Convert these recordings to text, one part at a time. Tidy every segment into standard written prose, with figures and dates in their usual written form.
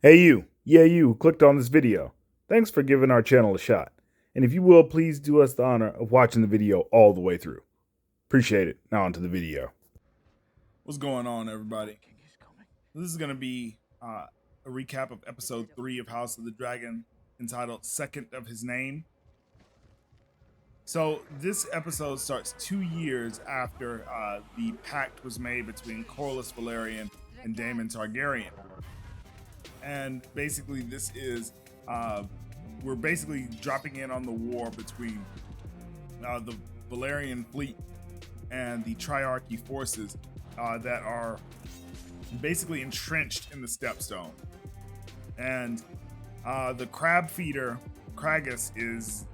Hey you, yeah you who clicked on this video. Thanks for giving our channel a shot. And if you will, please do us the honor of watching the video all the way through. Appreciate it. Now onto the video. What's going on, everybody? This is going to be a recap of episode 3 of House of the Dragon, entitled Second of His Name. So this episode starts 2 years after the pact was made between Corlys Velaryon and Daemon Targaryen. And basically this is we're basically dropping in on the war between the Velaryon fleet and the Triarchy forces that are basically entrenched in the Stepstone. And the crab feeder Kragus is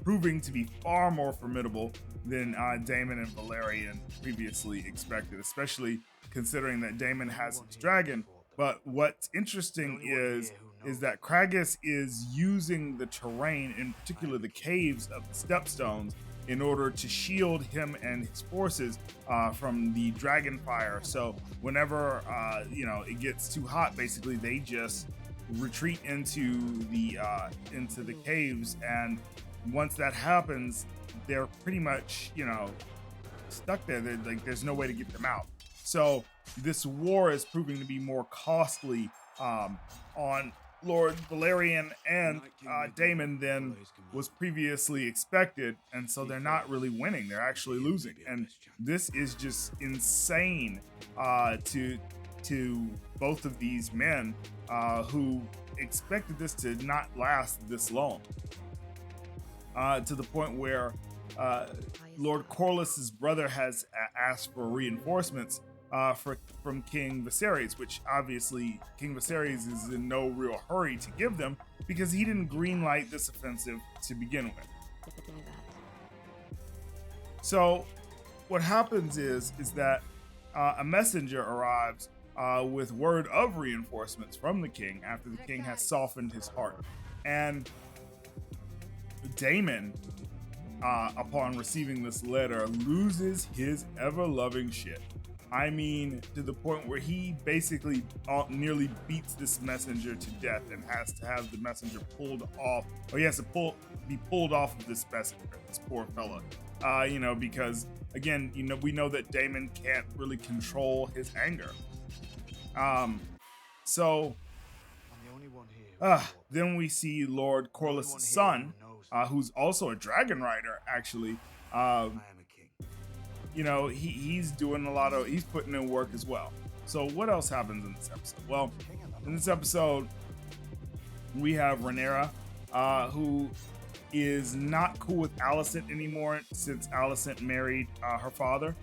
proving to be far more formidable than Daemon and Velaryon previously expected, especially considering that Daemon has his dragon. But what's interesting is that Kragus is using the terrain, in particular the caves of the Stepstones, in order to shield him and his forces from the dragon fire. So whenever it gets too hot, basically they just retreat into the caves, and once that happens, they're pretty much stuck there. There's no way to get them out. So this war is proving to be more costly on Lord Velaryon and Daemon than was previously expected, and so they're not really winning. They're actually losing, and this is just insane to both of these men who expected this to not last this long. To the point where Lord Corlys's brother has asked for reinforcements from King Viserys, which obviously King Viserys is in no real hurry to give them because he didn't greenlight this offensive to begin with. So what happens is that a messenger arrives with word of reinforcements from the king after the king has softened his heart. And Daemon, upon receiving this letter, loses his ever-loving shit. I mean, to the point where he basically nearly beats this messenger to death and has to have the messenger pulled off, or he has to be pulled off of this messenger, this poor fella. Because again, we know that Daemon can't really control his anger. Then we see Lord Corlys' son, who's also a dragon rider, actually. He's doing he's putting in work as well. So what else happens in this episode? Well, in this episode, we have Rhaenyra, who is not cool with Alicent anymore since Alicent married her father.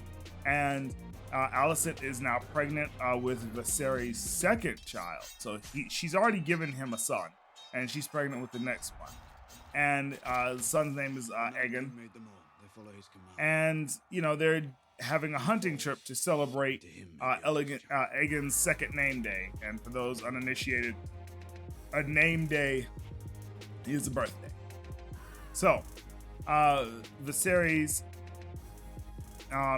And Alicent is now pregnant with Viserys' second child. So she's already given him a son, and she's pregnant with the next one. And the son's name is Aegon. And they're having a hunting trip to celebrate Aegon's second name day. And for those uninitiated, a name day is a birthday. So Viserys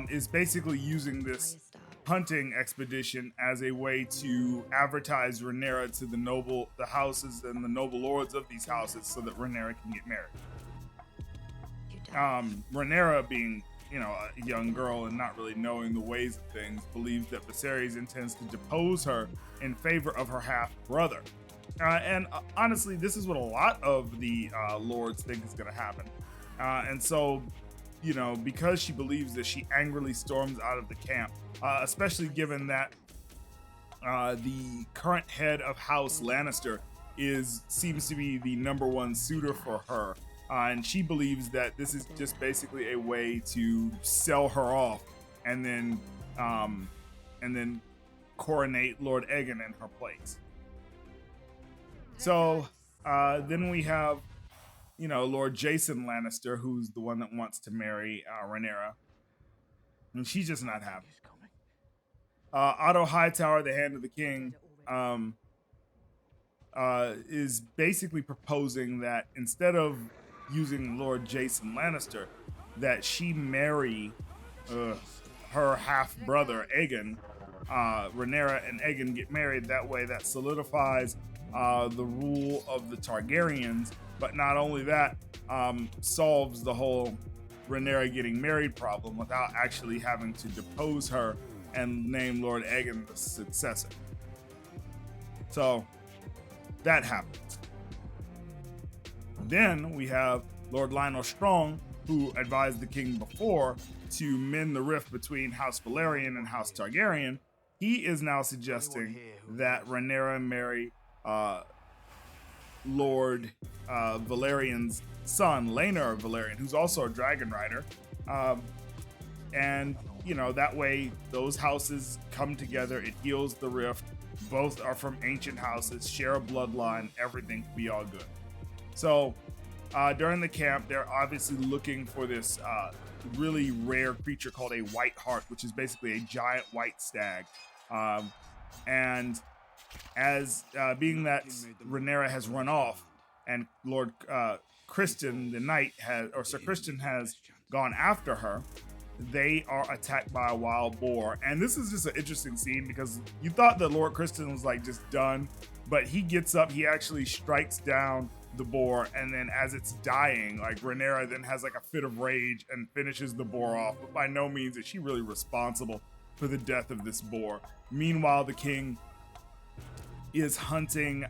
is basically using this hunting expedition as a way to advertise Rhaenyra to the houses and the noble lords of these houses, so that Rhaenyra can get married. Rhaenyra, being a young girl and not really knowing the ways of things, believes that Viserys intends to depose her in favor of her half brother. And honestly, this is what a lot of the lords think is going to happen. And so, because she believes that, she angrily storms out of the camp, especially given that the current head of House Lannister seems to be the number one suitor for her. And she believes that this is just basically a way to sell her off and then coronate Lord Aegon in her place. So then we have Lord Jason Lannister, who's the one that wants to marry Rhaenyra, and she's just not happy. Otto Hightower, the Hand of the King, is basically proposing that instead of using Lord Jason Lannister, that she marry her half brother Aegon Rhaenyra and Aegon get married. That way, that solidifies the rule of the Targaryens. But not only that, solves the whole Rhaenyra getting married problem without actually having to depose her and name Lord Aegon the successor. So that happens. Then we have Lord Lionel Strong, who advised the king before to mend the rift between House Velaryon and House Targaryen. He is now suggesting that Rhaenyra marry Lord Velaryon's son, Laenor Velaryon, who's also a dragon rider. And, you know, that way those houses come together. It heals the rift. Both are from ancient houses, share a bloodline. Everything can be all good. So during the camp, they're obviously looking for this really rare creature called a white hart, which is basically a giant white stag. And as being that Rhaenyra has run off and Lord Criston the Knight Sir Criston has gone after her, they are attacked by a wild boar. And this is just an interesting scene because you thought that Lord Criston was like just done, but he gets up, he actually strikes down the boar, and then as it's dying, like Rhaenyra then has like a fit of rage and finishes the boar off, but by no means is she really responsible for the death of this boar. Meanwhile, the king is hunting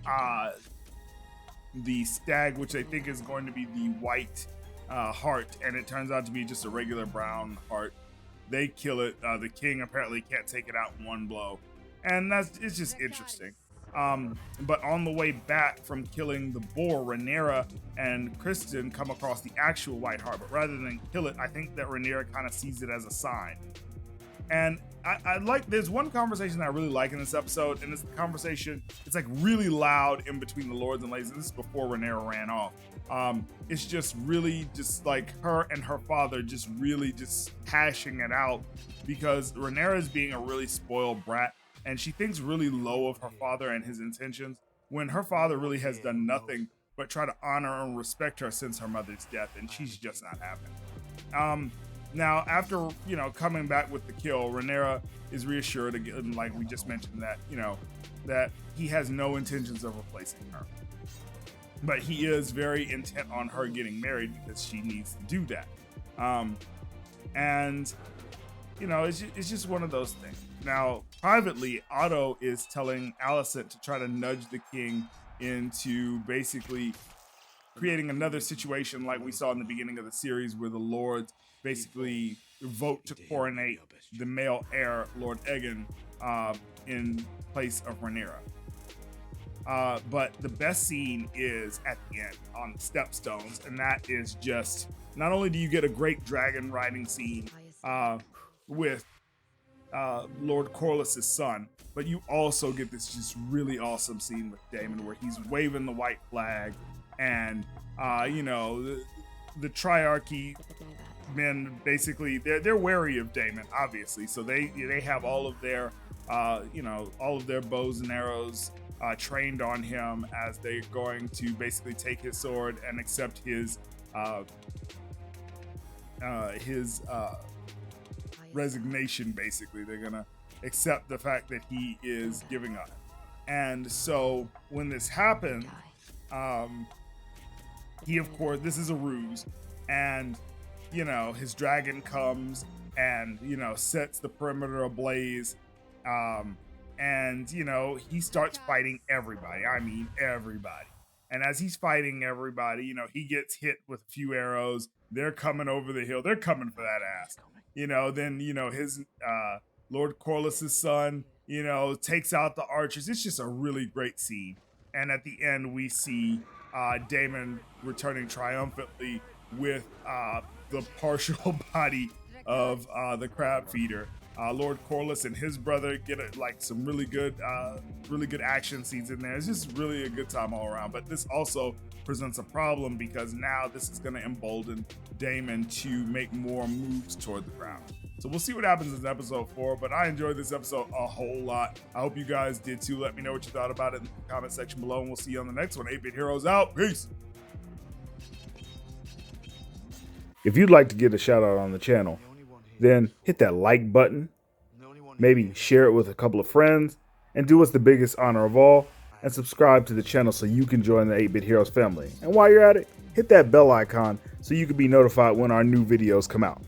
the stag, which I think is going to be the white hart, and it turns out to be just a regular brown hart. They kill it. The king apparently can't take it out in one blow, and it's just interesting. But on the way back from killing the boar, Rhaenyra and Criston come across the actual white hart, but rather than kill it, I think that Rhaenyra kind of sees it as a sign. And I like, there's one conversation that I really like in this episode, and it's the conversation, it's like really loud in between the lords and ladies, and this is before Rhaenyra ran off. It's just really just like her and her father just really just hashing it out, because Rhaenyra is being a really spoiled brat, and she thinks really low of her father and his intentions, when her father really has done nothing but try to honor and respect her since her mother's death, and she's just not having it. Now, after, you know, coming back with the kill, Rhaenyra is reassured again, like we just mentioned, that, you know, that he has no intentions of replacing her. But he is very intent on her getting married because she needs to do that. And, you know, it's just one of those things. Now, privately, Otto is telling Alicent to try to nudge the king into basically creating another situation like we saw in the beginning of the series, where the lords basically vote to coronate the male heir, Lord Aegon, in place of Rhaenyra. But the best scene is at the end on the Stepstones, and that is just, not only do you get a great dragon riding scene with Lord Corlys' son, but you also get this just really awesome scene with Daemon where he's waving the white flag, and you know, the Triarchy men basically they're wary of Daemon, obviously, so they have all of their you know, all of their bows and arrows trained on him as they're going to basically take his sword and accept his resignation. Basically, they're gonna accept the fact that he is giving up. And so when this happens, he, of course, this is a ruse, and you know, his dragon comes and, you know, sets the perimeter ablaze, and you know, he starts fighting everybody. I mean, everybody. And as he's fighting everybody, you know, he gets hit with a few arrows. They're coming over the hill. They're coming for that ass. You know, then, you know, his Lord Corlys' son, you know, takes out the archers. It's just a really great scene. And at the end, we see Daemon returning triumphantly with the partial body of the crab feeder. Lord Corlys and his brother get like some really good action scenes in there. It's just really a good time all around. But this also presents a problem, because now this is going to embolden Daemon to make more moves toward the crown. So we'll see what happens in episode 4, but I enjoyed this episode a whole lot. I hope you guys did too. Let me know what you thought about it in the comment section below, and we'll see you on the next one. 8-Bit Heroes out. Peace. If you'd like to get a shout out on the channel, then hit that like button, maybe share it with a couple of friends, and do us the biggest honor of all, and subscribe to the channel so you can join the 8-Bit Heroes family. And while you're at it, hit that bell icon so you can be notified when our new videos come out.